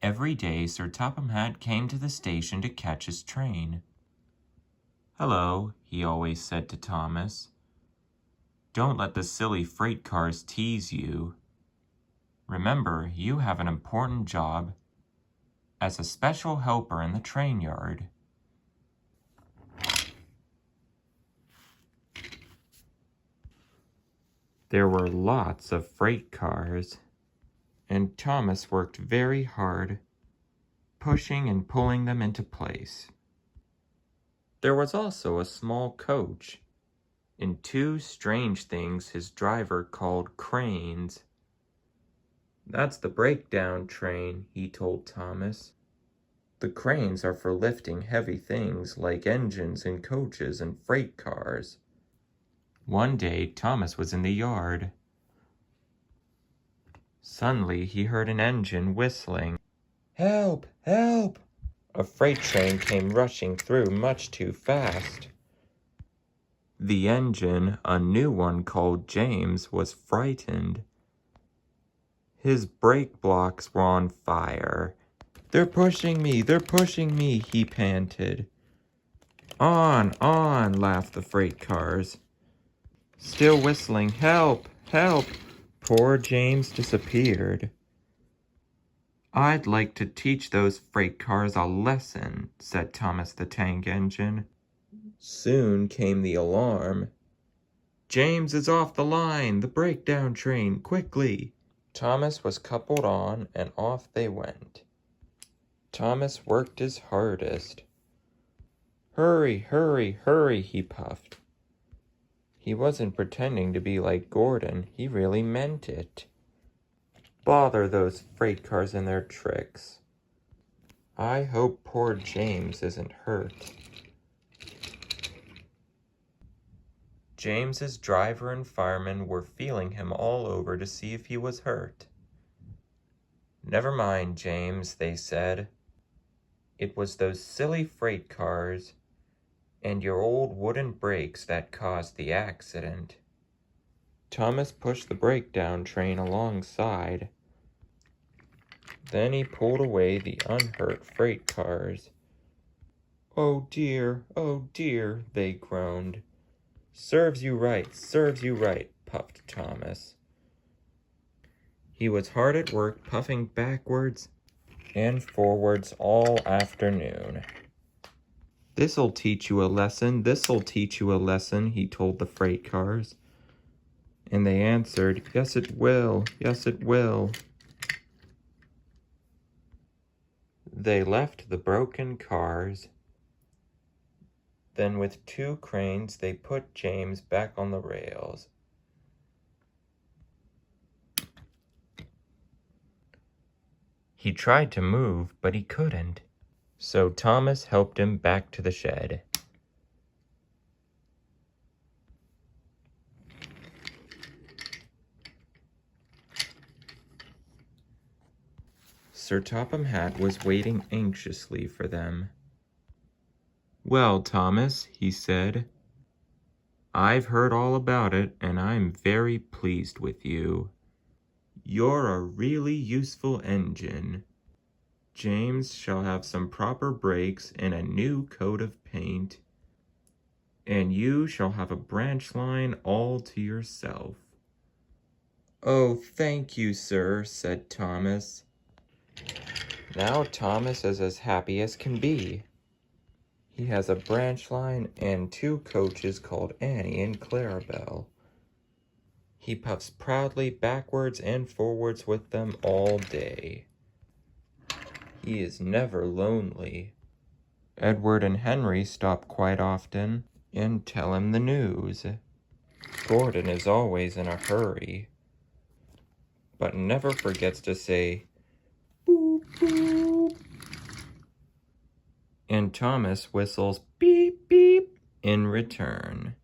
Every day, Sir Topham Hatt came to the station to catch his train. "Hello," he always said to Thomas. "Don't let the silly freight cars tease you. Remember, you have an important job as a special helper in the train yard." There were lots of freight cars, and Thomas worked very hard, pushing and pulling them into place. There was also a small coach, and two strange things his driver called cranes. "That's the breakdown train," he told Thomas. "The cranes are for lifting heavy things like engines and coaches and freight cars." One day, Thomas was in the yard. Suddenly, he heard an engine whistling. "Help! Help!" A freight train came rushing through much too fast. The engine, a new one called James, was frightened. His brake blocks were on fire. They're pushing me, he panted. On, laughed the freight cars. Still whistling, "Help! Help!" Poor James disappeared. "I'd like to teach those freight cars a lesson," said Thomas the Tank Engine. Soon came the alarm. "James is off the line, the breakdown train, quickly!" Thomas was coupled on, and off they went. Thomas worked his hardest. "Hurry, hurry, hurry," he puffed. He wasn't pretending to be like Gordon, he really meant it. Bother those freight cars and their tricks. I hope poor James isn't hurt. James's driver and fireman were feeling him all over to see if he was hurt. "Never mind, James," they said. "It was those silly freight cars and your old wooden brakes that caused the accident." Thomas pushed the breakdown train alongside. Then he pulled away the unhurt freight cars. oh dear," they groaned. Serves you right," puffed Thomas. He was hard at work, puffing backwards and forwards all afternoon. "This'll teach you a lesson, he told the freight cars. And they answered, yes it will. They left the broken cars. Then with two cranes they put James back on the rails. He tried to move, but he couldn't. So Thomas helped him back to the shed. Sir Topham Hatt was waiting anxiously for them. "Well, Thomas," he said, "I've heard all about it, and I'm very pleased with you. You're a really useful engine. James shall have some proper brakes and a new coat of paint, and you shall have a branch line all to yourself." "Oh, thank you, sir," said Thomas. Now Thomas is as happy as can be. He has a branch line and two coaches called Annie and Clarabelle. He puffs proudly backwards and forwards with them all day. He is never lonely. Edward and Henry stop quite often and tell him the news. Gordon is always in a hurry, but never forgets to say, "Boop, boop." And Thomas whistles beep, beep in return.